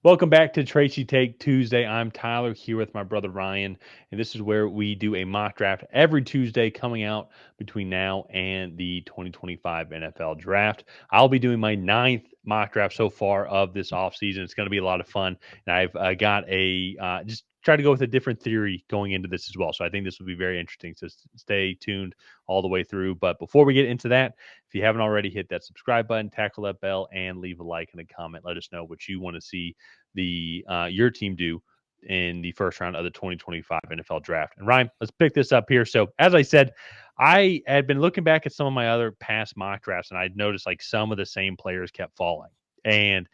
Welcome back to Tracy Take Tuesday. I'm Tyler here with my brother Ryan, and this is where we do a mock draft every Tuesday coming out between now and the 2025 NFL Draft. I'll be doing my ninth mock draft so far of this offseason. It's going to be a lot of fun, and I've got a just try to go with a different theory going into this as well. So I think this will be very interesting. So stay tuned all the way through. But before we get into that, if you haven't already, hit that subscribe button, tackle that bell, and leave a like and a comment. Let us know what you want to see the your team do in the first round of the 2025 NFL Draft. And Ryan, let's pick this up here. So, as I said, I had been looking back at some of my other past mock drafts, and I'd noticed like some of the same players kept falling, and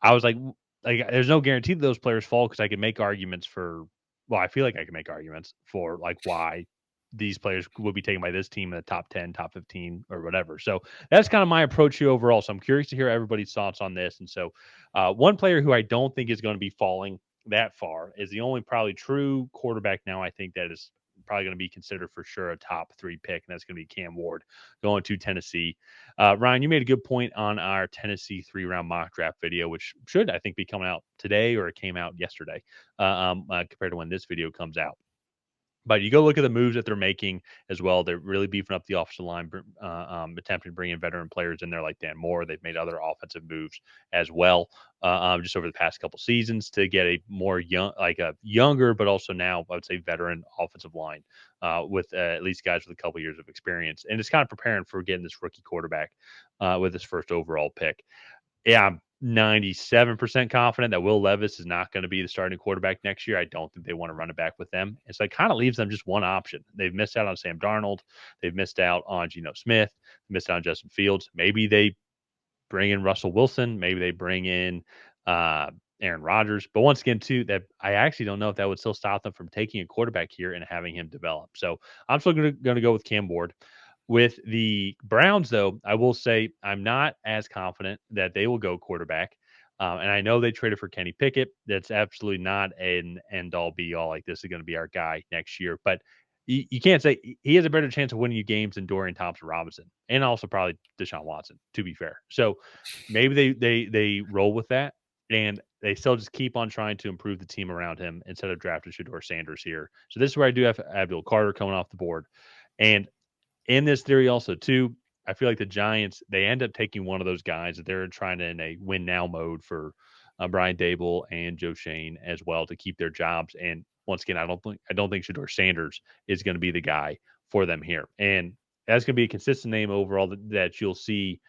I was like, there's no guarantee that those players fall because I can make arguments for. Well, I feel like I can make arguments for like why these players would be taken by this team in the top 10, top 15, or whatever. So that's kind of my approach here overall. So I'm curious to hear everybody's thoughts on this. And so, one player who I don't think is going to be falling that far is the only probably true quarterback now I think that is probably going to be considered for sure a top 3 pick, and that's going to be Cam Ward going to Tennessee. Ryan, you made a good point on our Tennessee 3-round mock draft video, which should, I think, be coming out today, or it came out yesterday compared to when this video comes out. But you go look at the moves that they're making as well. They're really beefing up the offensive line, attempting to bring in veteran players in there like Dan Moore. They've made other offensive moves as well, just over the past couple seasons to get a more young, like a younger, but also now I would say veteran offensive line with at least guys with a couple years of experience, and it's kind of preparing for getting this rookie quarterback with his first overall pick. Yeah, I'm 97% confident that Will Levis is not going to be the starting quarterback next year. I don't think they want to run it back with them. And so it kind of leaves them just one option. They've missed out on Sam Darnold. They've missed out on Geno Smith. Missed out on Justin Fields. Maybe they bring in Russell Wilson. Maybe they bring in Aaron Rodgers. But once again, too, that I actually don't know if that would still stop them from taking a quarterback here and having him develop. So I'm still going to go with Cam Ward. With the Browns, though, I will say I'm not as confident that they will go quarterback. And I know they traded for Kenny Pickett. That's absolutely not an end all be all. Like, this is going to be our guy next year. But you can't say he has a better chance of winning you games than Dorian Thompson Robinson, and also probably Deshaun Watson, to be fair. So maybe they roll with that, and they still just keep on trying to improve the team around him instead of drafting Shador Sanders here. So this is where I do have Abdul Carter coming off the board. And in this theory also too, I feel like the Giants, they end up taking one of those guys that they're trying to in a win now mode for Brian Dable and Joe Shane as well to keep their jobs. And once again, I don't think Shador Sanders is going to be the guy for them here, and that's going to be a consistent name overall that you'll see.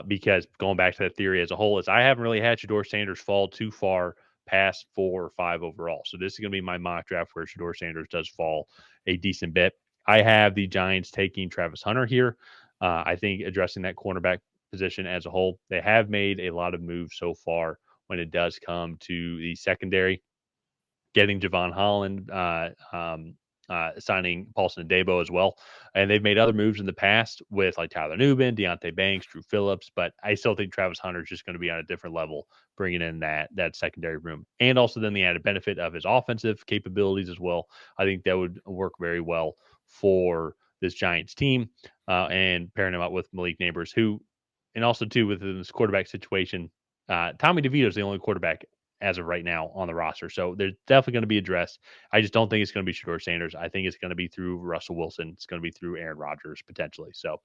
Because going back to that theory as a whole, is I haven't really had Shador Sanders fall too far past 4 or 5 overall. So this is going to be my mock draft where Shador Sanders does fall a decent bit. I have the Giants taking Travis Hunter here. I think addressing that cornerback position as a whole, they have made a lot of moves so far when it does come to the secondary, getting Javon Holland, signing Paulson Adebo as well. And they've made other moves in the past with like Tyler Nubin, Deontay Banks, Drew Phillips, but I still think Travis Hunter is just going to be on a different level, bringing in that secondary room. And also then the added benefit of his offensive capabilities as well. I think that would work very well for this Giants team, and pairing him up with Malik Neighbors, who, and also too within this quarterback situation, Tommy DeVito is the only quarterback as of right now on the roster. So there's definitely going to be addressed. I just don't think it's going to be Shador Sanders. I think it's going to be through Russell Wilson. It's going to be through Aaron Rodgers potentially. So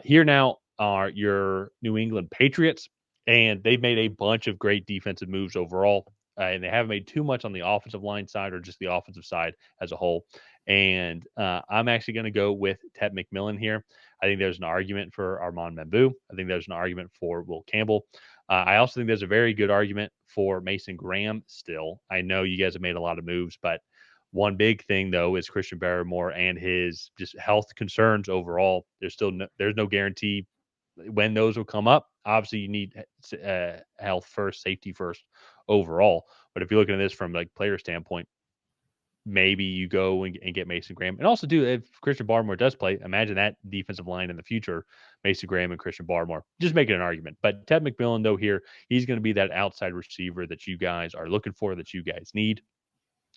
here now are your New England Patriots, and they've made a bunch of great defensive moves overall. And they haven't made too much on the offensive line side or just the offensive side as a whole. And I'm actually going to go with Ted McMillan here. I think there's an argument for Armand Mambu. I think there's an argument for Will Campbell. I also think there's a very good argument for Mason Graham still. I know you guys have made a lot of moves, but one big thing though is Christian Barrymore and his just health concerns overall. There's no guarantee when those will come up. Obviously, you need health first, safety first overall. But if you're looking at this from like player standpoint, maybe you go and get Mason Graham. And also, too, if Christian Barmore does play, imagine that defensive line in the future, Mason Graham and Christian Barmore. Just making an argument. But Ted McMillan, though, here, he's going to be that outside receiver that you guys are looking for, that you guys need.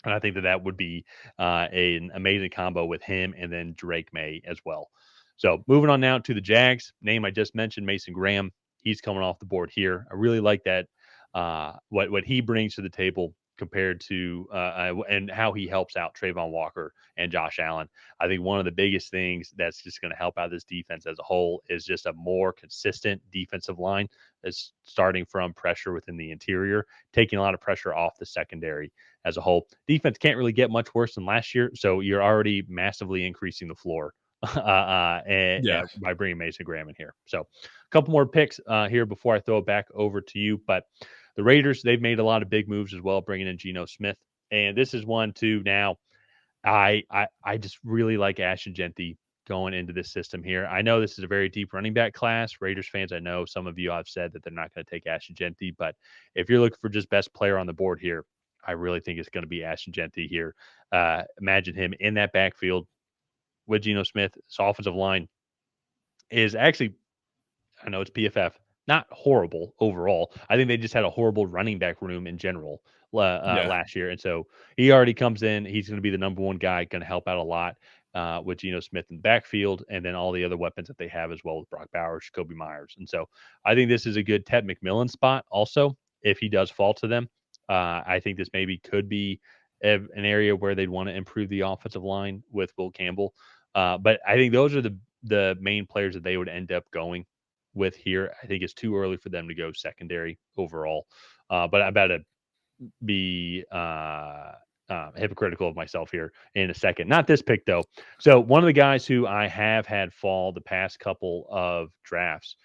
And I think that would be an amazing combo with him and then Drake May as well. So moving on now to the Jags, name I just mentioned, Mason Graham. He's coming off the board here. I really like that what he brings to the table compared to and how he helps out Trayvon Walker and Josh Allen. I think one of the biggest things that's just going to help out this defense as a whole is just a more consistent defensive line that's starting from pressure within the interior, taking a lot of pressure off the secondary as a whole. Defense can't really get much worse than last year, so you're already massively increasing the floor by bringing Mason Graham in here. So a couple more picks here before I throw it back over to you, but the Raiders, they've made a lot of big moves as well, bringing in Geno Smith. And this is one, too, now I just really like Ashton Jeanty going into this system here. I know this is a very deep running back class. Raiders fans, I know some of you have said that they're not going to take Ashton Jeanty, but if you're looking for just best player on the board here, I really think it's going to be Ashton Jeanty here. Imagine him in that backfield with Geno Smith. This offensive line is actually, I know it's PFF, not horrible overall. I think they just had a horrible running back room in general last year. And so he already comes in. He's going to be the number one guy, going to help out a lot with Geno Smith in the backfield, and then all the other weapons that they have as well with Brock Bowers, Jacoby Myers. And so I think this is a good Ted McMillan spot also if he does fall to them. I think this maybe could be an area where they'd want to improve the offensive line with Will Campbell. But I think those are the main players that they would end up going with here. I think it's too early for them to go secondary overall. But I'm about to be hypocritical of myself here in a second. Not this pick, though. So one of the guys who I have had fall the past couple of drafts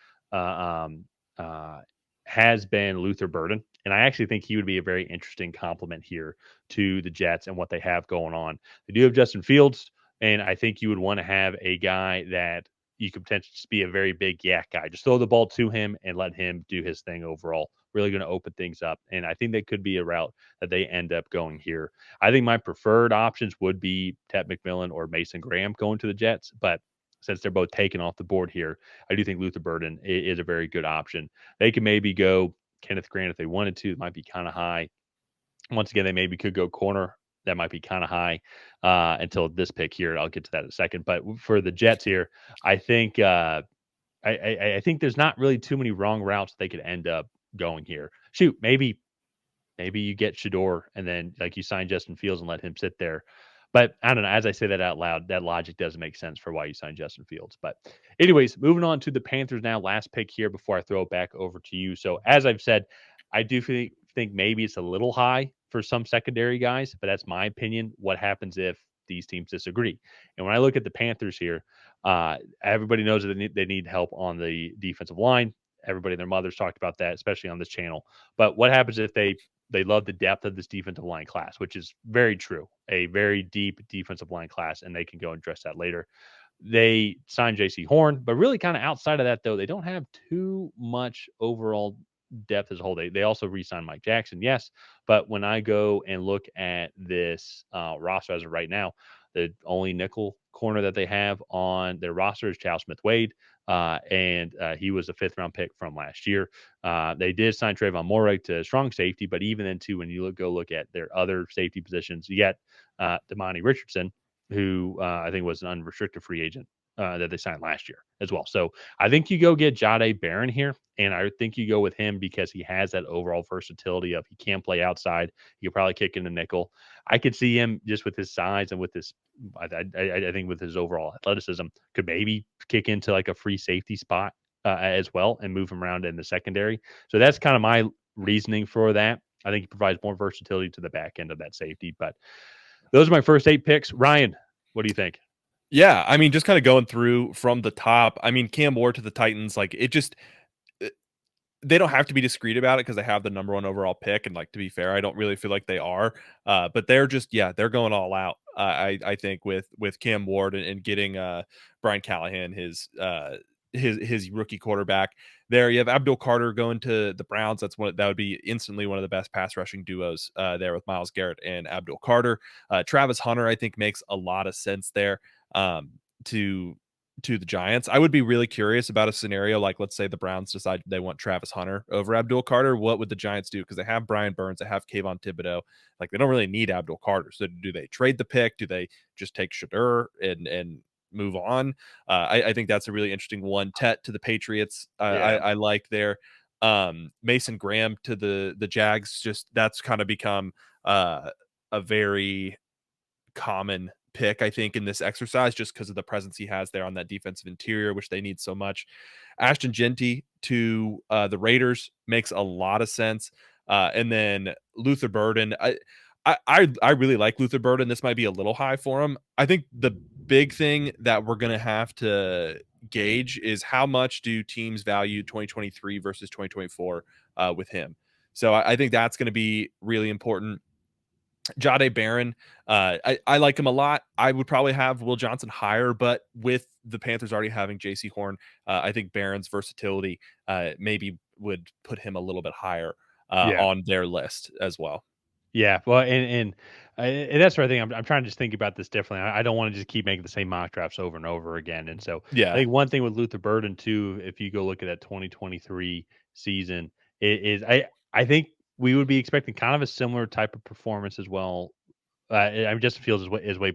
has been Luther Burden. And I actually think he would be a very interesting complement here to the Jets and what they have going on. They do have Justin Fields, and I think you would want to have a guy that you could potentially just be a very big yak guy. Just throw the ball to him and let him do his thing overall. Really going to open things up. And I think that could be a route that they end up going here. I think my preferred options would be Ted McMillan or Mason Graham going to the Jets. But since they're both taken off the board here, I do think Luther Burden is a very good option. They could maybe go Kenneth Grant if they wanted to. It might be kind of high. Once again, they maybe could go corner. That might be kind of high until this pick here. I'll get to that in a second. But for the Jets here, I think I think there's not really too many wrong routes they could end up going here. Shoot, maybe you get Shador and then like you sign Justin Fields and let him sit there. But I don't know. As I say that out loud, that logic doesn't make sense for why you sign Justin Fields. But anyways, moving on to the Panthers now. Last pick here before I throw it back over to you. So as I've said, I do think maybe it's a little high for some secondary guys, but that's my opinion. What happens if these teams disagree? And when I look at the Panthers here, everybody knows that they need help on the defensive line. Everybody and their mothers talked about that, especially on this channel. But what happens if they love the depth of this defensive line class, which is very true, a very deep defensive line class, and they can go and address that later. They signed J.C. Horn, but really kind of outside of that, though, they don't have too much overall depth as a whole. They also re-signed Mike Jackson, yes, but when I go and look at this roster as of right now, the only nickel corner that they have on their roster is Chao Smith-Wade, and he was a fifth-round pick from last year. They did sign Trayvon Moehrig to strong safety, but even then, too, when you go look at their other safety positions, you get Damani Richardson, who I think was an unrestricted free agent that they signed last year as well. So I think you go get Jahdae Barron here, and I think you go with him because he has that overall versatility of he can play outside. He could probably kick in the nickel. I could see him just with his size and with this, I think with his overall athleticism, could maybe kick into like a free safety spot as well and move him around in the secondary. So that's kind of my reasoning for that. I think he provides more versatility to the back end of that safety. But those are my first 8 picks. Ryan, what do you think? Yeah, I mean, just kind of going through from the top. I mean, Cam Ward to the Titans, like they don't have to be discreet about it because they have the number 1 overall pick. And like, to be fair, I don't really feel like they are. But they're just, they're going all out. I think with Cam Ward and getting Brian Callahan, his rookie quarterback there. You have Abdul Carter going to the Browns. That would be instantly one of the best pass rushing duos there with Myles Garrett and Abdul Carter. Travis Hunter, I think, makes a lot of sense there to the Giants. I would be really curious about a scenario like, let's say the Browns decide they want Travis Hunter over Abdul Carter. What would the Giants do? Because they have Brian Burns, they have Kayvon Thibodeau. Like, they don't really need Abdul Carter. So do they trade the pick? Do they just take Shador and move on? I think that's a really interesting one. Tet to the Patriots, I like there. Mason Graham to the Jags, just that's kind of become a very common pick, I think, in this exercise, just because of the presence he has there on that defensive interior, which they need so much. Ashton Jeanty to the Raiders makes a lot of sense. And then Luther Burden, I really like Luther Burden. This might be a little high for him. I think the big thing that we're gonna have to gauge is how much do teams value 2023 versus 2024 with him. So I think that's going to be really important. Jahdae Barron, I like him a lot. I would probably have Will Johnson higher, but with the Panthers already having J.C. Horn, I think Barron's versatility maybe would put him a little bit higher Yeah. on their list as well. Yeah, well, and that's the other thing. I'm trying to just think about this differently. I don't want to just keep making the same mock drafts over and over again. And so I Yeah, think one thing with Luther Burden too, if you go look at that 2023 season, is I think we would be expecting kind of a similar type of performance as well. I mean, Justin Fields is way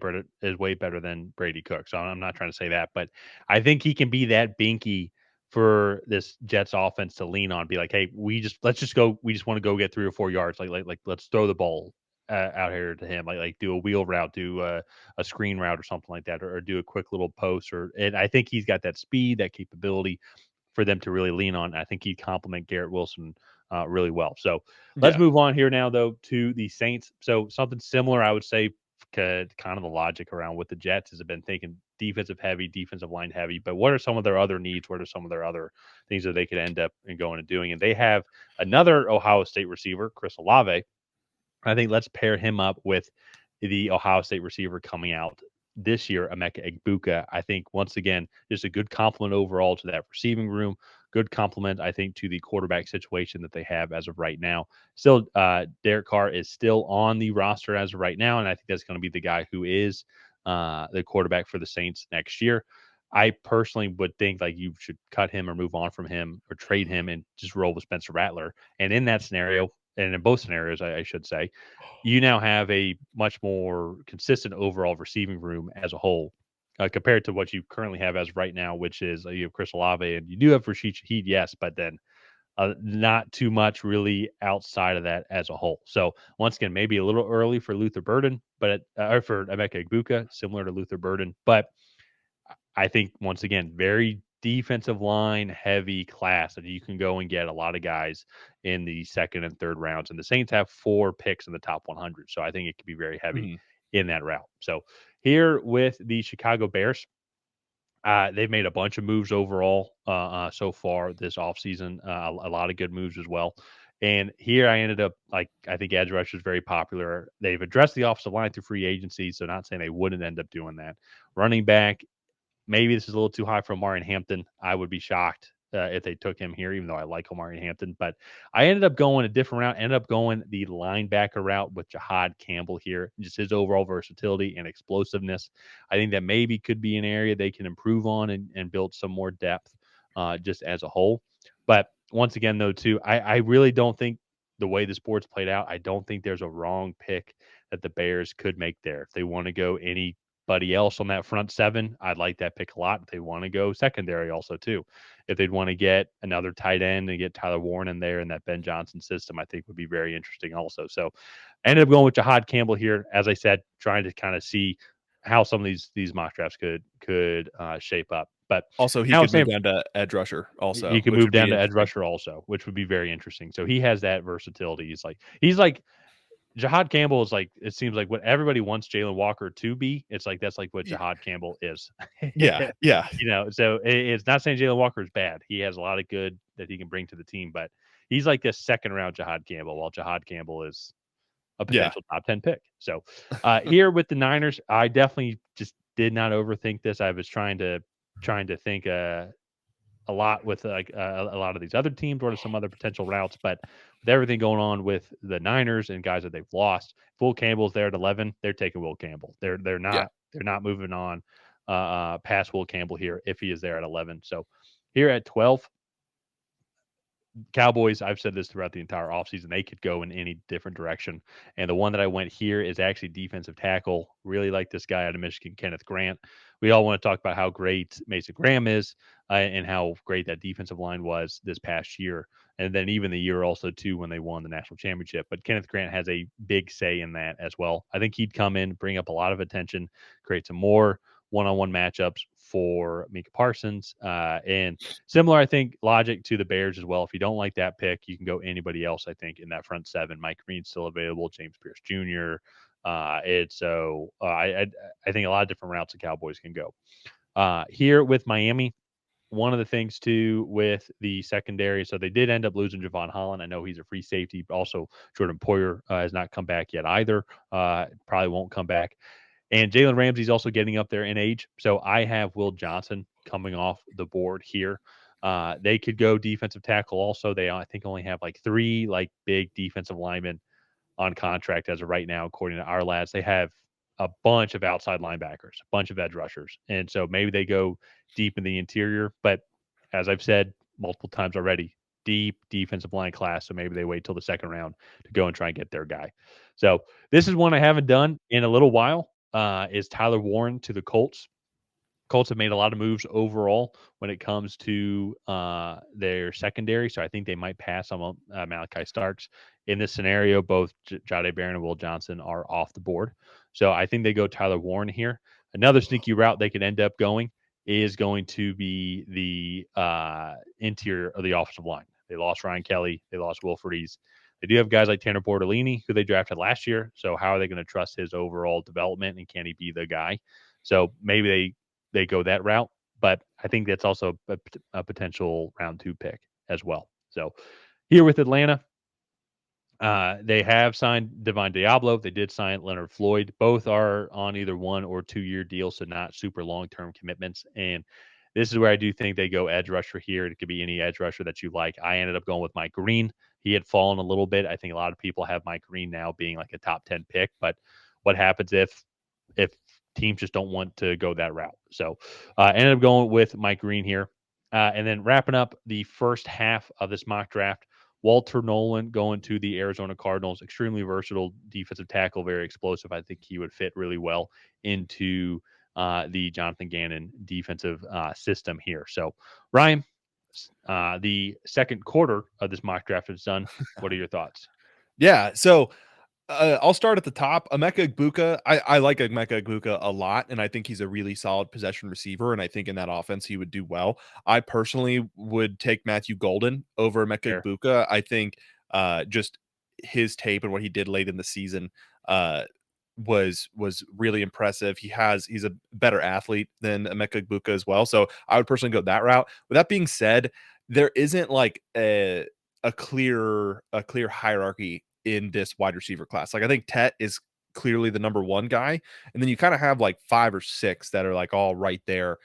better than Brady Cook. So I'm not trying to say that, but I think he can be that binky for this Jets offense to lean on. Be like, hey, let's just go. We just want to go get 3 or 4 yards. Like let's throw the ball out here to him. Like do a wheel route, do a screen route or something like that, or do a quick little post. And I think he's got that speed, that capability for them to really lean on. I think he'd complement Garrett Wilson really well. So let's yeah, move on here now, though, to the Saints. So something similar, I would say, kind of the logic around what the Jets has been thinking defensive heavy, defensive line heavy. But what are some of their other needs? What are some of their other things that they could end up and going and doing? And they have another Ohio State receiver, Chris Olave. I think let's pair him up with the Ohio State receiver coming out this year, Emeka Egbuka. I think once again, just a good compliment overall to that receiving room. Good compliment, I think, to the quarterback situation that they have as of right now. Still, Derek Carr is still on the roster as of right now, and I think that's going to be the guy who is the quarterback for the Saints next year. I personally would think like you should cut him or move on from him or trade him and just roll with Spencer Rattler. And in that scenario, and in both scenarios, I should say, you now have a much more consistent overall receiving room as a whole compared to what you currently have as right now, which is you have Chris Olave and you do have Rashid Shaheed, yes, but then not too much really outside of that as a whole. So once again, maybe a little early for Luther Burden, but or for Emeka Egbuka, similar to Luther Burden, but I think once again, very defensive line heavy class that you can go and get a lot of guys in the second and third rounds. And the Saints have 4 picks in the top 100. So I think it could be very heavy mhm, in that route. So here with the Chicago Bears, they've made a bunch of moves overall so far this offseason, a lot of good moves as well. And here I ended up like I think edge rush is very popular. They've addressed the offensive line through free agency, so not saying they wouldn't end up doing that. Running back, maybe this is a little too high for Omarion Hampton. I would be shocked if they took him here, even though I like Omarion Hampton. But I ended up going a different route, ended up going the linebacker route with Jahad Campbell here. Just his overall versatility and explosiveness. I think that maybe could be an area they can improve on and build some more depth just as a whole. But once again, though, too, I really don't think the way the sports played out, I don't think there's a wrong pick that the Bears could make there. If they want to go anybody else on that front seven, I'd like that pick a lot. If they want to go secondary also too. If they'd want to get another tight end and get Tyler Warren in there in that Ben Johnson system, I think would be very interesting also. So I ended up going with Jahad Campbell here, as I said, trying to kind of see how some of these mock drafts could shape up. But also, he now could it's move saying down to edge rusher he also, can which move would down be to edge interesting. rusher also, which would be very interesting. So he has that versatility. He's like Jahad Campbell is like it seems like what everybody wants Jalen Walker to be. It's like that's like what Ye Jahad Campbell is. yeah, yeah, So it's not saying Jalen Walker is bad. He has a lot of good that he can bring to the team, but he's like this second round Jahad Campbell, while Jahad Campbell is a yeah. potential top 10 pick. So here with the Niners, I definitely just did not overthink this. I was trying to think a lot with like a lot of these other teams. What are some other potential routes? But with everything going on with the Niners and guys that they've lost, if Will Campbell's there at 11, they're taking Will Campbell. Yeah. They're not moving on past Will Campbell here if he is there at 11. So here at 12, Cowboys, I've said this throughout the entire offseason, they could go in any different direction. And the one that I went here is actually defensive tackle. Really like this guy out of Michigan, Kenneth Grant. We all want to talk about how great Mason Graham is and how great that defensive line was this past year. and then even the year also too when they won the national championship. But Kenneth Grant has a big say in that as well. I think he'd come in, bring up a lot of attention, create some more one-on-one matchups for Micah Parsons, and similar, I think, logic to the Bears as well. If you don't like that pick, you can go anybody else. I think in that front seven, Mike Green's still available, James Pierce Jr. I think a lot of different routes the Cowboys can go. Here with Miami, one of the things too with the secondary, so they did end up losing Javon Holland. I know he's a free safety, but also Jordan Poyer has not come back yet either. Probably won't come back. And Jalen Ramsey's also getting up there in age. So I have Will Johnson coming off the board here. They could go defensive tackle also. They, I think, only have like three like big defensive linemen on contract as of right now, according to our lads. They have a bunch of outside linebackers, a bunch of edge rushers. And so maybe they go deep in the interior. But as I've said multiple times already, deep defensive line class. So maybe they wait till the second round to go and try and get their guy. So this is one I haven't done in a little while. Is Tyler Warren to the Colts. Colts have made a lot of moves overall when it comes to their secondary, so I think they might pass on Malachi Starks. In this scenario, both Jahdae Barron and Will Johnson are off the board, so I think they go Tyler Warren here. Another sneaky route they could end up going is going to be the interior of the offensive line. They lost Ryan Kelly, they lost Wilfred Ease. They do have guys like Tanner Bortolini, who they drafted last year. So how are they going to trust his overall development, and can he be the guy? So maybe they go that route, but I think that's also a potential round 2 pick as well. So here with Atlanta, they have signed Divine Diablo. They did sign Leonard Floyd. Both are on either 1 or 2 year deals, so not super long term commitments. And this is where I do think they go edge rusher here. It could be any edge rusher that you like. I ended up going with Mike Green. He had fallen a little bit. I think a lot of people have Mike Green now being like a top 10 pick, but what happens if teams just don't want to go that route? So I ended up going with Mike Green here. And then wrapping up the first half of this mock draft, Walter Nolan going to the Arizona Cardinals. Extremely versatile defensive tackle, very explosive. I think he would fit really well into the Jonathan Gannon defensive system here. So, Ryan, the second quarter of this mock draft is done. What are your thoughts? Yeah. So I'll start at the top. Emeka Egbuka, I like Emeka Egbuka a lot, and I think he's a really solid possession receiver, and I think in that offense he would do well. I personally would take Matthew Golden over Emeka Fair. Egbuka. I think just his tape and what he did late in the season was really impressive. He's a better athlete than Emeka Egbuka as well, so I would personally go that route. With that being said, there isn't like a clear hierarchy in this wide receiver class. Like I think Tet is clearly the number 1 guy, and then you kind of have like 5 or 6 that are like all right there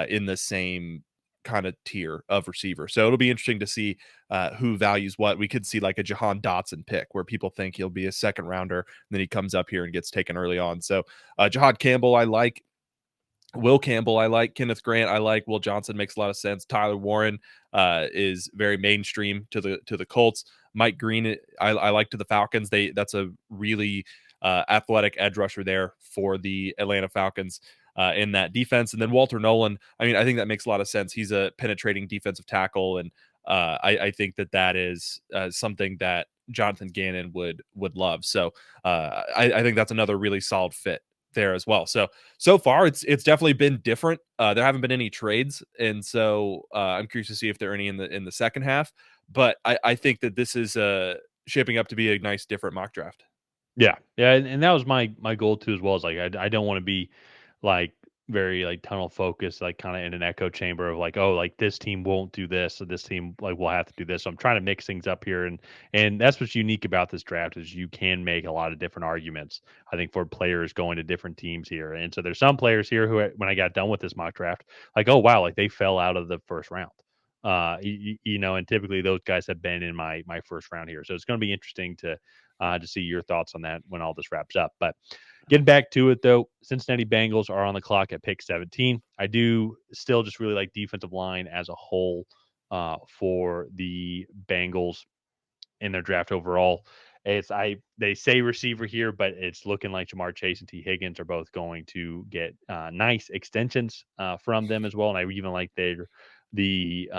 in the same kind of tier of receiver. So it'll be interesting to see who values what. We could see like a Jahan Dotson pick where people think he'll be a second rounder, and then he comes up here and gets taken early on. So Jahad Campbell, I like. Will Campbell, I like. Kenneth Grant, I like. Will Johnson makes a lot of sense. Tyler Warren is very mainstream to the Colts. Mike Green, I like to the Falcons. That's a really athletic edge rusher there for the Atlanta Falcons in that defense. And then Walter Nolan, I mean, I think that makes a lot of sense. He's a penetrating defensive tackle, and I think that is something that Jonathan Gannon would love. So I think that's another really solid fit there as well. So far it's definitely been different. There haven't been any trades, and so I'm curious to see if there are any in the second half. But I think that this is shaping up to be a nice different mock draft. Yeah, yeah, and that was my goal too as well. Is like I don't want to be like very like tunnel focused, like kind of in an echo chamber of like, oh, like this team won't do this, so this team like will have to do this. So I'm trying to mix things up here, and that's what's unique about this draft is you can make a lot of different arguments. I think for players going to different teams here, and so there's some players here who when I got done with this mock draft, like oh wow, like they fell out of the first round. And typically those guys have been in my first round here, so it's going to be interesting to see your thoughts on that when all this wraps up. But getting back to it, though, Cincinnati Bengals are on the clock at pick 17. I do still just really like defensive line as a whole for the Bengals in their draft overall. They say receiver here, but it's looking like Jamar Chase and T. Higgins are both going to get nice extensions from them as well. And I even like the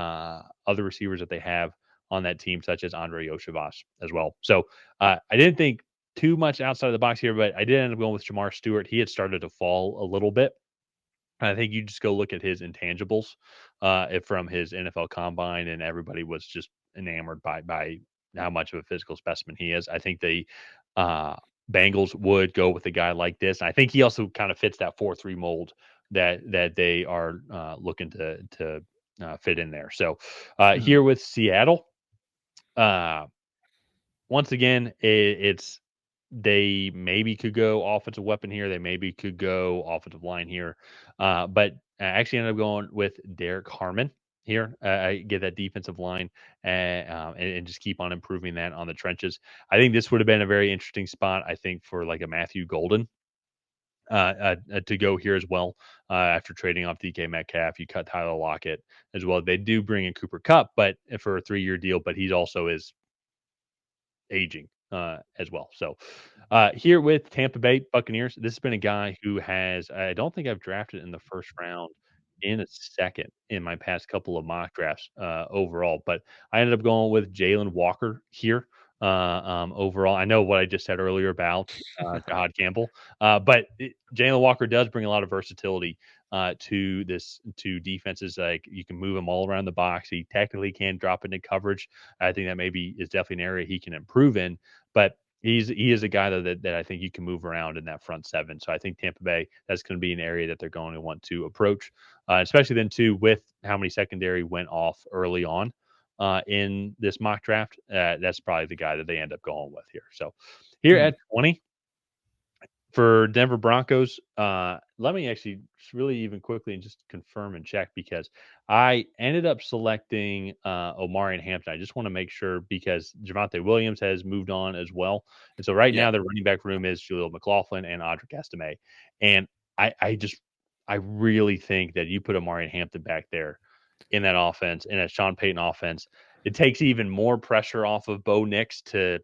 other receivers that they have on that team, such as Andre Yoshivas as well. So I didn't think too much outside of the box here, but I did end up going with Jamar Stewart. He had started to fall a little bit. I think you just go look at his intangibles from his NFL combine, and everybody was just enamored by how much of a physical specimen he is. I think the uh, Bengals would go with a guy like this. And I think he also kind of fits that 4-3 mold that they are looking to fit in there. So Mhm. here with Seattle, uh, once again, it's they maybe could go offensive weapon here. They maybe could go offensive line here. But I actually ended up going with Derek Harmon here. I get that defensive line and just keep on improving that on the trenches. I think this would have been a very interesting spot, I think, for like a Matthew Golden to go here as well. After trading off DK Metcalf, you cut Tyler Lockett as well. They do bring in Cooper Cup, but for a 3-year deal, but he's also is aging as well. So here with Tampa Bay Buccaneers, this has been a guy who has I don't think I've drafted in the first round in a second in my past couple of mock drafts overall, but I ended up going with Jalen Walker here. Overall, I know what I just said earlier about Jahad Campbell, but Jalen Walker does bring a lot of versatility to defenses. Like you can move him all around the box. He technically can drop into coverage. I think that maybe is definitely an area he can improve in. But he is a guy that I think you can move around in that front seven. So I think Tampa Bay, that's going to be an area that they're going to want to approach, especially then too with how many secondary went off early on in this mock draft. That's probably the guy that they end up going with here. So here Mhm. at 20, for Denver Broncos, let me actually just really even quickly and just confirm and check because I ended up selecting Omari and Hampton. I just want to make sure because Javonte Williams has moved on as well. And so right Yeah. now the running back room is Jaleel McLaughlin and Audric Estime. And I really think that you put Omari and Hampton back there in that offense, in that Sean Payton offense, it takes even more pressure off of Bo Nix to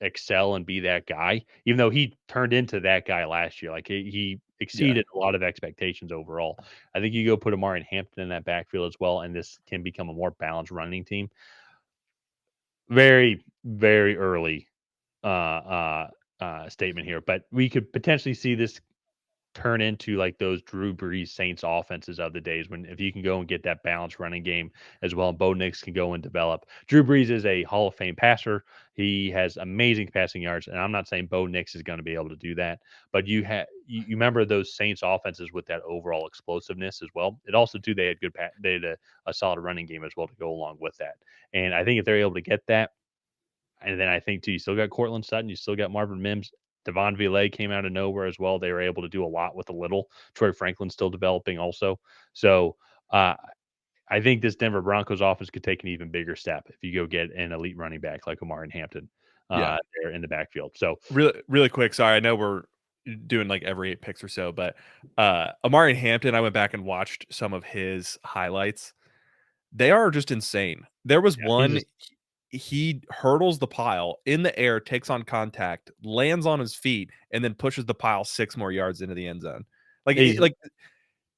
excel and be that guy, even though he turned into that guy last year. Like he Yeah. exceeded a lot of expectations overall. I think you go put Amari and Hampton in that backfield as well, and this can become a more balanced running team. Very, very early statement here, but we could potentially see this turn into like those Drew Brees Saints offenses of the days when if you can go and get that balanced running game as well, and Bo Nix can go and develop. Drew Brees is a Hall of Fame passer. He has amazing passing yards, and I'm not saying Bo Nix is going to be able to do that, but you remember those Saints offenses with that overall explosiveness as well. It also too they had they had a solid running game as well to go along with that, and I think if they're able to get that. And then I think too, you still got Cortland Sutton, you still got Marvin Mims. Devon Villay came out of nowhere as well. They were able to do a lot with a little. Troy Franklin's still developing also. So uh, I think this Denver Broncos offense could take an even bigger step if you go get an elite running back like Omar and Hampton Yeah. there in the backfield. So Really quick. Sorry, I know we're doing like every 8 picks or so, but Amari Hampton, I went back and watched some of his highlights. They are just insane. There was yeah, he's one just he hurdles the pile in the air, takes on contact, lands on his feet, and then pushes the pile 6 more yards into the end zone. Like he's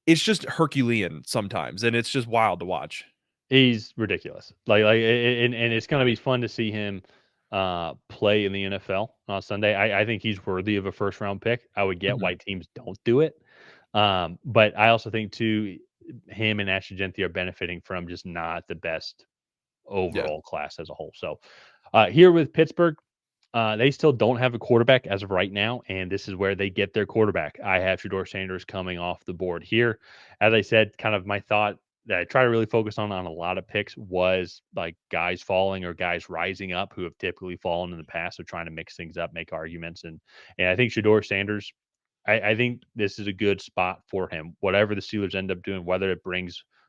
it's just Herculean sometimes, and it's just wild to watch. He's ridiculous. And it's going to be fun to see him play in the NFL on Sunday. I think he's worthy of a first round pick. I would get Mhm. why teams don't do it. But I also think too, him and Ashton Jeanty are benefiting from just not the best Yeah. overall class as a whole. So here with Pittsburgh, they still don't have a quarterback as of right now, and this is where they get their quarterback. I have Shador Sanders coming off the board here. As I said, kind of my thought that I try to really focus on a lot of picks was like guys falling or guys rising up who have typically fallen in the past. So trying to mix things up, make arguments, and I think Shador Sanders. I think this is a good spot for him. Whatever the Steelers end up doing, whether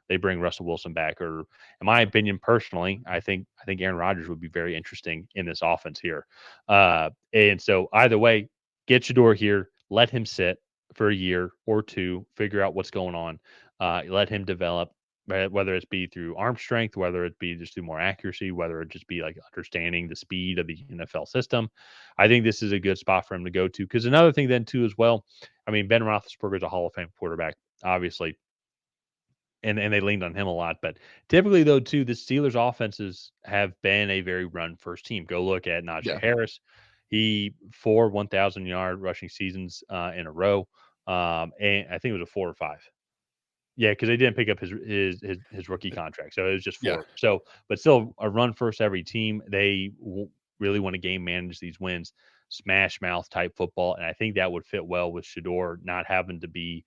they bring Russell Wilson back, or in my opinion, personally, I think Aaron Rodgers would be very interesting in this offense here. And so either way, get Shador here, let him sit for a year or two, figure out what's going on, let him develop. Right, whether it's be through arm strength, whether it be just through more accuracy, whether it just be like understanding the speed of the NFL system, I think this is a good spot for him to go to. Because another thing then too as well, I mean Ben Roethlisberger is a Hall of Fame quarterback, obviously, and they leaned on him a lot. But typically, though, too, the Steelers' offenses have been a very run-first team. Go look at Najee Yeah. Harris. He 4 1,000-yard rushing seasons in a row, and I think it was a 4 or 5. Yeah, because they didn't pick up his rookie contract, so it was just Yeah. 4. So, but still, a run first every team. They really want to game manage these wins, smash mouth type football, and I think that would fit well with Shador not having to be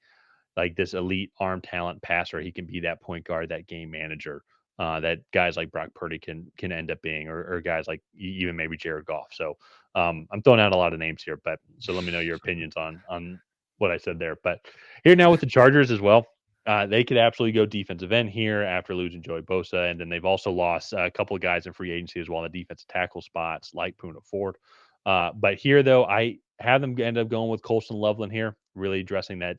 like this elite arm talent passer. He can be that point guard, that game manager, that guys like Brock Purdy can end up being, or guys like even maybe Jared Goff. So I'm throwing out a lot of names here, but so let me know your opinions on what I said there. But here now with the Chargers as well. They could absolutely go defensive end here after losing Joey Bosa, and then they've also lost a couple of guys in free agency as well, the defensive tackle spots like Puna Ford. But here, though, I have them end up going with Colston Loveland here, really addressing that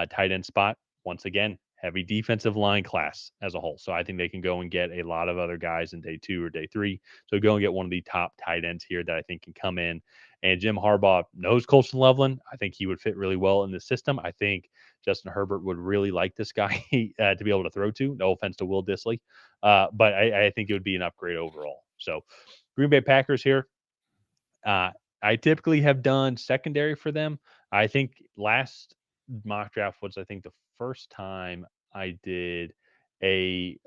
tight end spot. Once again, heavy defensive line class as a whole. So I think they can go and get a lot of other guys in day 2 or day 3. So go and get one of the top tight ends here that I think can come in. And Jim Harbaugh knows Colston Loveland. I think he would fit really well in the system. I think Justin Herbert would really like this guy to be able to throw to. No offense to Will Dissly, but I think it would be an upgrade overall. So Green Bay Packers here. I typically have done secondary for them. I think last mock draft was, I think, the first time I did a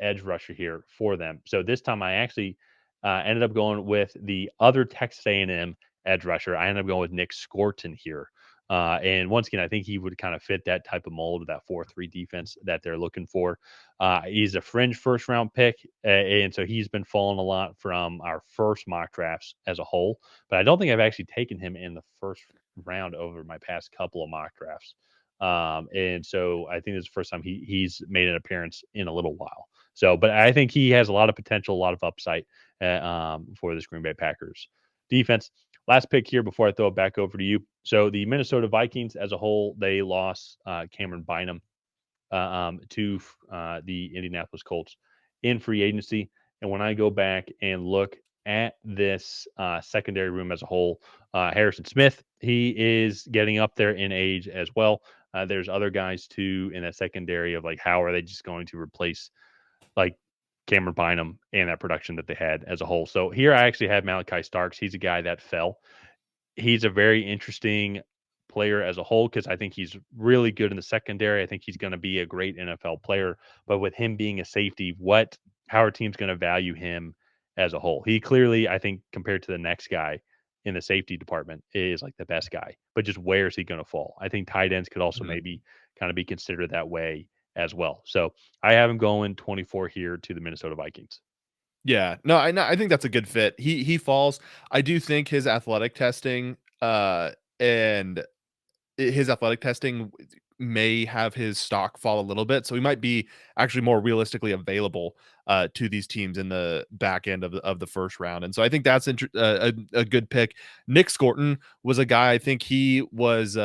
edge rusher here for them. So this time I actually ended up going with the other Texas A&M edge rusher. I ended up going with Nick Scorton here. And once again, I think he would kind of fit that type of mold of that 4-3 defense that they're looking for. He's a fringe first round pick. And so he's been falling a lot from our first mock drafts as a whole. But I don't think I've actually taken him in the first round over my past couple of mock drafts. And so I think this is the first time he's made an appearance in a little while. So, but I think he has a lot of potential, a lot of upside for this Green Bay Packers defense. Last pick here before I throw it back over to you. So the Minnesota Vikings as a whole, they lost Cameron Bynum to the Indianapolis Colts in free agency. And when I go back and look at this secondary room as a whole, Harrison Smith, he is getting up there in age as well. There's other guys too in that secondary of like, how are they just going to replace like Cameron Bynum and that production that they had as a whole? So here I actually have Malachi Starks. He's a guy that fell. He's a very interesting player as a whole because I think he's really good in the secondary. I think he's going to be a great NFL player. But with him being a safety, how are teams going to value him as a whole? He clearly, I think, compared to the next guy in the safety department, is like the best guy. But just where is he going to fall? I think tight ends could also Mhm. maybe kind of be considered that way as well. So I have him going 24 here to the Minnesota Vikings. Yeah. No, I think that's a good fit. He falls. I do think his athletic testing, and his athletic testing may have his stock fall a little bit, so he might be actually more realistically available to these teams in the back end of the first round, and so I think that's a good pick. Nick Scorton was a guy. I think he was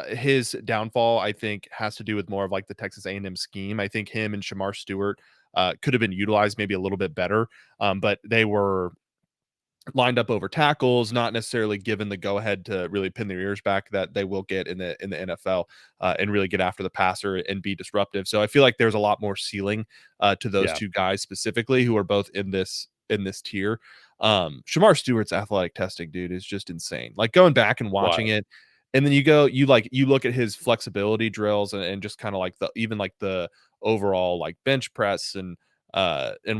his downfall, I think, has to do with more of like the Texas A&M scheme. I think him and Shamar Stewart could have been utilized maybe a little bit better, but they were lined up over tackles, not necessarily given the go ahead to really pin their ears back that they will get in the NFL, and really get after the passer and be disruptive. So I feel like there's a lot more ceiling to those Yeah. two guys specifically who are both in this tier. Shamar Stewart's athletic testing, dude, is just insane. Like going back and watching Wild. it, and then you look at his flexibility drills and just kind of like the overall like bench press and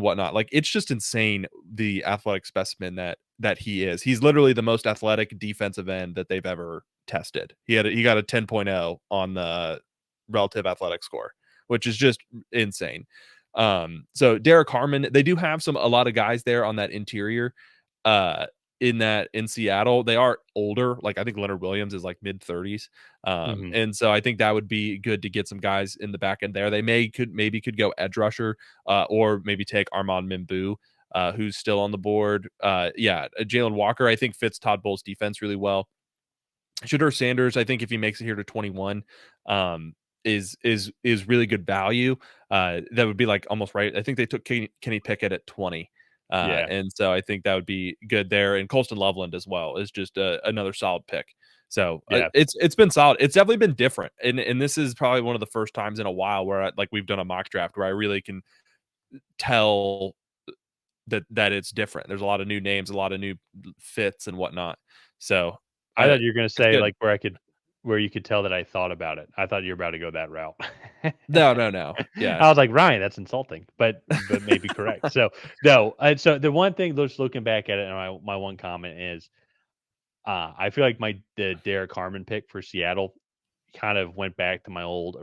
whatnot. Like it's just insane the athletic specimen that he is. He's literally the most athletic defensive end that they've ever tested. He got a 10.0 on the relative athletic score, which is just insane. So Derek Harmon, they do have a lot of guys there on that interior. Uh in Seattle, they are older. Like I think Leonard Williams is like mid 30s. Hmm. And so I think that would be good to get some guys in the back end there. They maybe could go edge rusher, or maybe take Armand Mimbu, who's still on the board. Jalen Walker, I think fits Todd Bowles' defense really well. Shedeur Sanders, I think if he makes it here to 21, um, is really good value. That would be like almost right. I think they took Kenny Pickett at 20. Yeah. And so I think that would be good there. And Colston Loveland as well is just another solid pick. So Yeah. it's been solid. It's definitely been different, and this is probably one of the first times in a while where we've done a mock draft where I really can tell that it's different. There's a lot of new names, a lot of new fits and whatnot. So I thought you were gonna it's say, good. like, where you could tell that I thought about it. I thought you were about to go that route. No. Yeah. I was like, "Ryan, that's insulting," but maybe correct. So, no, so the one thing just looking back at it, and my one comment is, I feel like the Derek Harmon pick for Seattle kind of went back to my old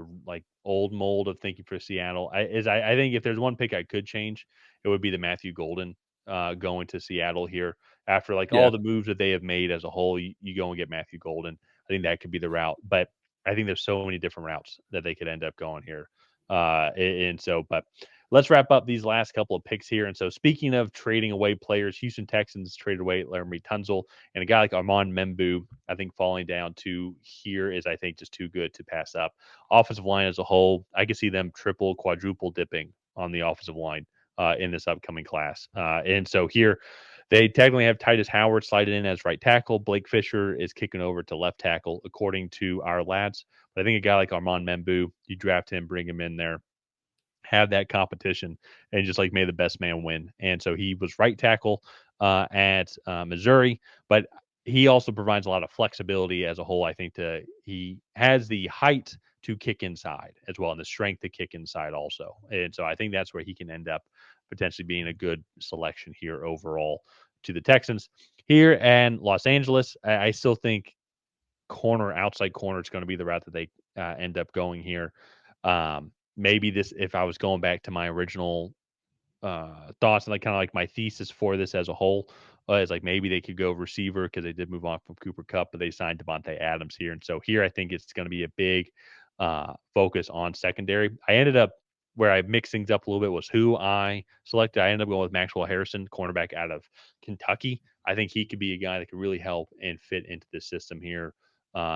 mold of thinking for Seattle. I think if there's one pick I could change, it would be the Matthew Golden going to Seattle here after like all Yeah. the moves that they have made as a whole. You go and get Matthew Golden. I think that could be the route, but I think there's so many different routes that they could end up going here. And so, but let's wrap up these last couple of picks here. And so, speaking of trading away players, Houston Texans traded away Laramie Tunzel and a guy like Armand Membu. I think falling down to here is, I think, just too good to pass up. Offensive line as a whole, I could see them triple, quadruple dipping on the offensive line in this upcoming class. And so here, they technically have Titus Howard slided in as right tackle. Blake Fisher is kicking over to left tackle, according to our lads. But I think a guy like Armand Membu, you draft him, bring him in there, have that competition, and just like may the best man win. And so he was right tackle at Missouri, but he also provides a lot of flexibility as a whole. I think he has the height to kick inside as well and the strength to kick inside also. And so I think that's where he can end up potentially being a good selection here overall to the Texans. Here and Los Angeles, I still think outside corner is going to be the route that they end up going here. Maybe this, if I was going back to my original thoughts and like kind of like my thesis for this as a whole, is like maybe they could go receiver because they did move on from Cooper Cup, but they signed Devontae Adams here, and so here I think it's going to be a big focus on secondary. I ended up where I mixed things up a little bit was who I selected. I ended up going with Maxwell Harrison, cornerback out of Kentucky. I think he could be a guy that could really help and fit into the system here.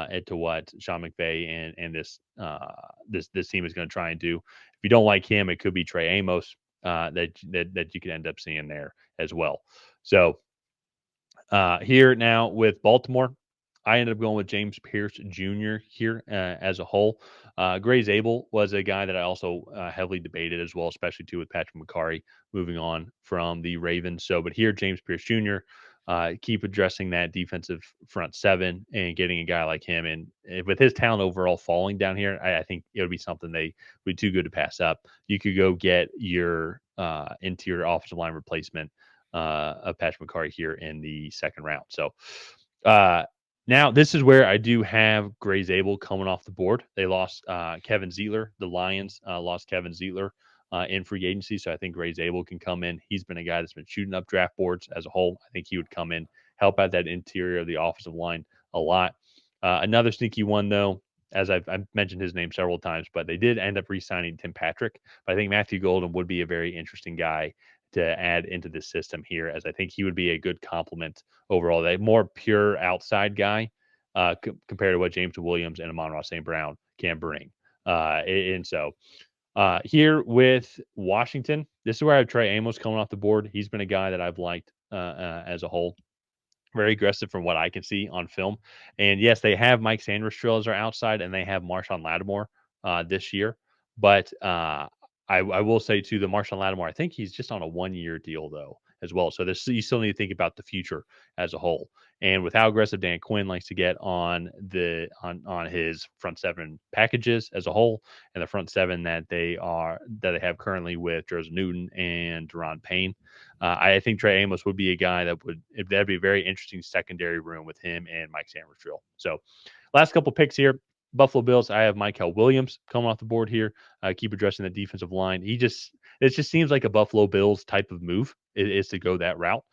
Into what Sean McVay and this team is going to try and do. If you don't like him, it could be Trey Amos that you could end up seeing there as well. So here now with Baltimore, I ended up going with James Pierce Jr. here as a whole. Gray Zabel was a guy that I also heavily debated as well, especially too with Patrick McCarry moving on from the Ravens. So, but here James Pierce Jr. Keep addressing that defensive front seven and getting a guy like him, and with his talent overall falling down here, I think it would be something they would be too good to pass up. You could go get your interior offensive line replacement of Patrick McCarry here in the second round. So now this is where I do have Gray Zabel coming off the board. They lost Kevin Zeitler. The Lions lost Kevin Zeitler in free agency. So I think Gray Zabel can come in. He's been a guy that's been shooting up draft boards as a whole. I think he would come in, help out that interior of the offensive line a lot. Another sneaky one, though, as I've mentioned his name several times, but they did end up re-signing Tim Patrick. But I think Matthew Golden would be a very interesting guy to add into this system here, as I think he would be a good complement overall. A more pure outside guy compared to what James Williams and Amon-Ra St. Brown can bring. And so here with Washington, this is where I have Trey Amos coming off the board. He's been a guy that I've liked as a whole. Very aggressive from what I can see on film. And yes, they have Mike Sanders as our outside, and they have Marshawn Lattimore this year. But I will say too, the Marshawn Lattimore, I think he's just on a 1-year deal though as well. So this you still need to think about the future as a whole. And with how aggressive Dan Quinn likes to get on his front seven packages as a whole, and the front seven that they have currently with Joseph Newton and Deron Payne, I think Trey Amos would be a guy that'd be a very interesting secondary room with him and Mike Sanders. So last couple picks here. Buffalo Bills, I have Michael Williams coming off the board here. Keep addressing the defensive line. It just seems like a Buffalo Bills type of move is to go that route.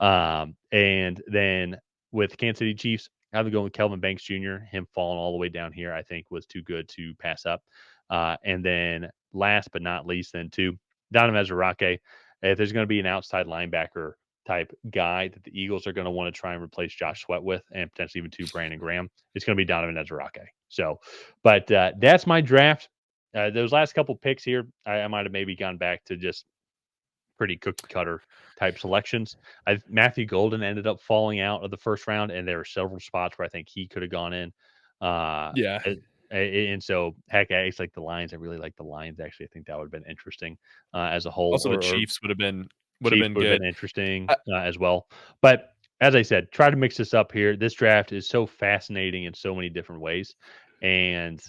And then with Kansas City Chiefs, I have to go with Kelvin Banks Jr. Him falling all the way down here, I think was too good to pass up. And then last but not least, then too, Donovan Ezrake. If there's going to be an outside linebacker type guy that the Eagles are going to want to try and replace Josh Sweat with, and potentially even to Brandon Graham, it's going to be Donovan Ezrake. So, but that's my draft. Those last couple picks here, I might have maybe gone back to just pretty cookie cutter type selections. Matthew Golden ended up falling out of the first round, and there were several spots where I think he could have gone in. Uh, Yeah. and so, heck, it's like the Lions. I really like the Lions. Actually, I think that would have been interesting as a whole, Also, the or Chiefs would have Chiefs been would have good. been interesting I as well. But as I said, try to mix this up here. This draft is so fascinating in so many different ways, and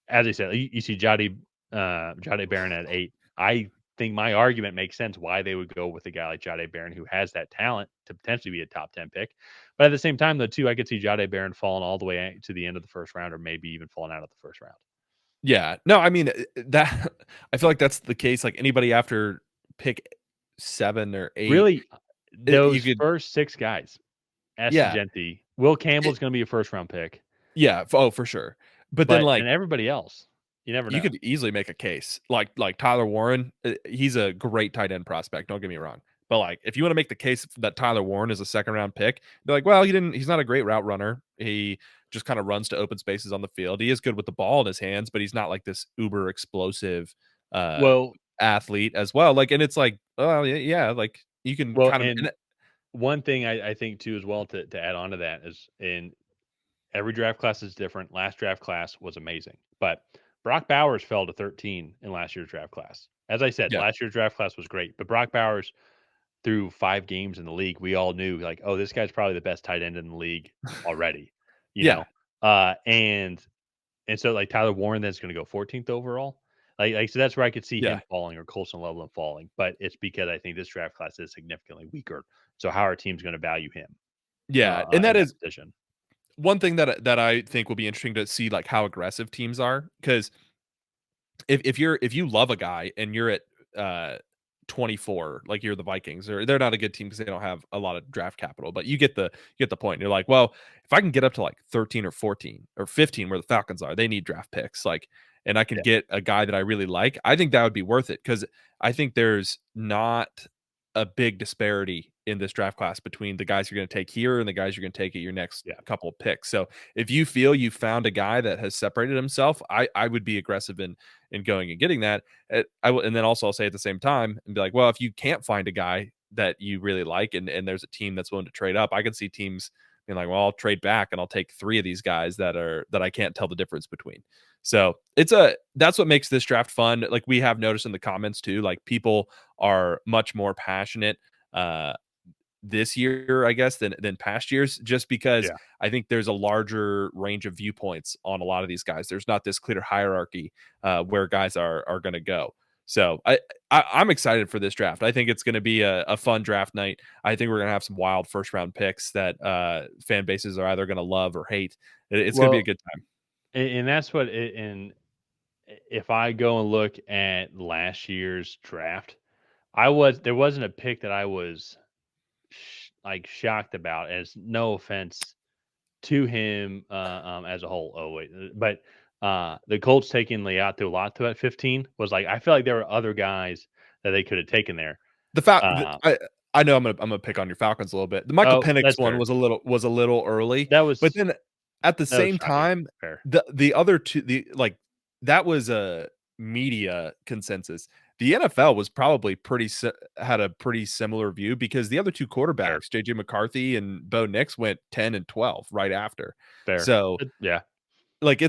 as I said, you see Jade Barron at 8. I think my argument makes sense why they would go with a guy like Jade Barron who has that talent to potentially be a top 10 pick. But at the same time, though, too, I could see Jade Barron falling all the way to the end of the first round, or maybe even falling out of the first round. Yeah. No, I mean, that I feel like that's the case, like, anybody after pick 7 or 8, Really, you those could first 6 guys, Ashton yeah. Jeanty, Will It Campbell's going to be a first round pick, yeah, oh, for sure. But then, but like, and everybody else, you never you know. could easily make a case, like Tyler Warren, he's a great tight end prospect, don't get me wrong. But, like, if you wanna make the case that Tyler Warren is a second round pick, be like, "Well, he's not a great route runner. He just kinda runs to open spaces on the field. He is good with the ball in his hands, but he's not like this uber explosive, uh, Well, athlete as well." Like, and it's like, "Oh, yeah, like, you can well, kind of." and And one thing I think too as well to add on to that is in every draft class is different. Last draft class was amazing, but Brock Bowers fell to 13 in last year's draft class. As I said, yeah, last year's draft class was great, but Brock Bowers through 5 games in the league, we all knew like, oh, this guy's probably the best tight end in the league already, you yeah, know. And so like Tyler Warren that's going to go 14th overall. So that's where I could see yeah, him falling or Colson Loveland falling, but it's because I think this draft class is significantly weaker. So how our team's going to value him yeah, and in that that is position? one thing that I think will be interesting to see, like, how aggressive teams are, because if you love a guy and you're at, uh, 24, like you're the Vikings, or they're not a good team because they don't have a lot of draft capital, but you get the point. You're like, "Well, if I can get up to, like, 13 or 14 or 15 where the Falcons are, they need draft picks, like, and I can Yeah, get a guy that I really like," I think that would be worth it because I think there's not a big disparity in this draft class between the guys you're gonna take here and the guys you're gonna take at your next yeah. couple of picks. So, if you feel you found a guy that has separated himself, I would be aggressive in going and getting that. I will, and then also I'll say at the same time and be like, well, if you can't find a guy that you really like, and there's a team that's willing to trade up, I can see teams being like, well, I'll trade back and I'll take 3 of these guys that I can't tell the difference between. So that's what makes this draft fun. Like, we have noticed in the comments too, like, people are much more passionate uh this year, I guess, than past years, just because Yeah. I think there's a larger range of viewpoints on a lot of these guys. There's not this clear hierarchy where guys are going to go. So I'm excited for this draft. I think it's going to be a fun draft night. I think we're going to have some wild first round picks that fan bases are either going to love or hate. It's going to be a Well, good time. and that's what and if I go and look at last year's draft, there wasn't a pick that I was like shocked about. As no offense to him as a whole. Oh wait, but the Colts taking Leato Lato at 15 was like I feel like there were other guys that they could have taken there. The fact Uh, I know I'm gonna pick on your Falcons a little bit. The Michael oh, Penix that's one fair. was a little early, That but was then at the that was same shocking. time, Fair, the other two, that was a media consensus. The NFL was probably had a pretty similar view because the other two fair, quarterbacks, JJ McCarthy and Bo Nix, went 10 and 12 right after. fair. So, Yeah. like,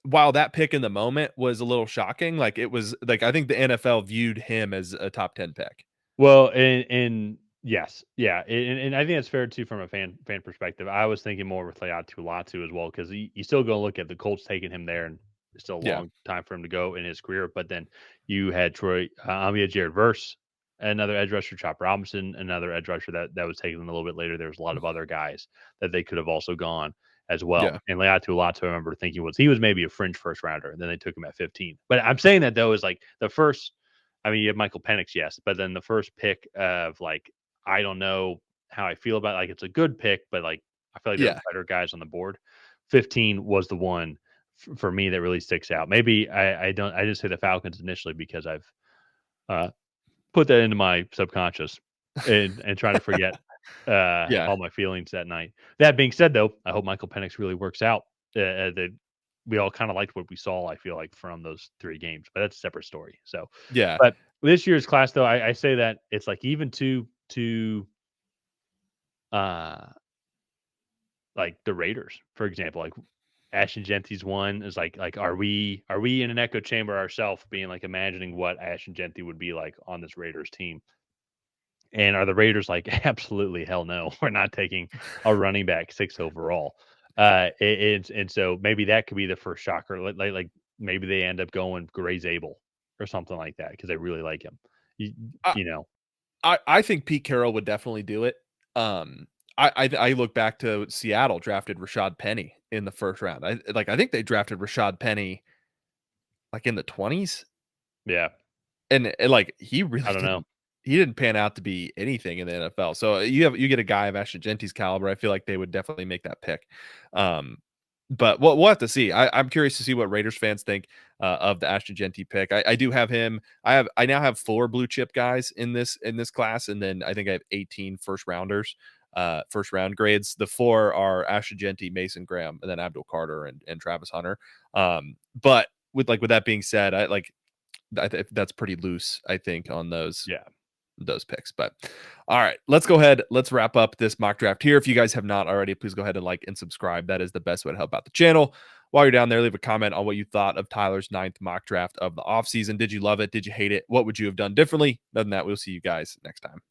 while that pick in the moment was a little shocking, like, it was like, I think the NFL viewed him as a top 10 pick. Well, and yes, yeah, and I think that's fair too from a fan perspective. I was thinking more with Leatu Latu as well because you still go look at the Colts taking him there, and it's still a Yeah. long time for him to go in his career. But then you had Jared Verse, another edge rusher, Chop Robinson, another edge rusher that was taken a little bit later. There was a lot of other guys that they could have also gone as well. Yeah. And Leatu Latu, I remember thinking he was maybe a fringe first rounder, and then they took him at 15. But I'm saying that though is like the first. I mean, you have Michael Penix, yes, but then the first pick of like, I don't know how I feel about it. Like it's a good pick, but like I feel like there are Yeah. better guys on the board. 15 was the one for me that really sticks out. Maybe I don't I just say the Falcons initially because I've uh, put that into my subconscious and trying to forget Yeah. all my feelings that night. That being said, though, I hope Michael Penix really works out. We all kind of liked what we saw. I feel like from those 3 games, but that's a separate story. So, Yeah. but This year's class, though, I say that it's like even uh, like the Raiders, for example, like Ashton Jeanty's one is like are we in an echo chamber ourselves, being like imagining what Ashton Jeanty would be like on this Raiders team? And are the Raiders like, absolutely hell no, we're not taking a running back 6 overall. And so maybe that could be the first shocker. Like maybe they end up going Gray Zabel or something like that because they really like him. You, I, you know, I think Pete Carroll would definitely do it. Um, I look back to Seattle drafted Rashad Penny in the first round. I think they drafted Rashad Penny like in the 20s. yeah, And like he I really don't know. didn't pan out to be anything in the NFL. So you get a guy of Ashton Genty's caliber. I feel like they would definitely make that pick. Um, but we'll have to see. I'm curious to see what Raiders fans think of the Ashton Jeanty pick. I do have him. I now have 4 blue chip guys in this class, and then I think I have 18 first rounders, first round grades. The 4 are Ashton Jeanty, Mason Graham, and then Abdul Carter and Travis Hunter. But with that being said, that's pretty loose, I think, on those Yeah. picks. But all right, let's go ahead. Let's wrap up this mock draft here. If you guys have not already, please go ahead and like and subscribe. That is the best way to help out the channel. While you're down there, leave a comment on what you thought of Tyler's 9th mock draft of the offseason. Did you love it? Did you hate it? What would you have done differently? Other than that, we'll see you guys next time.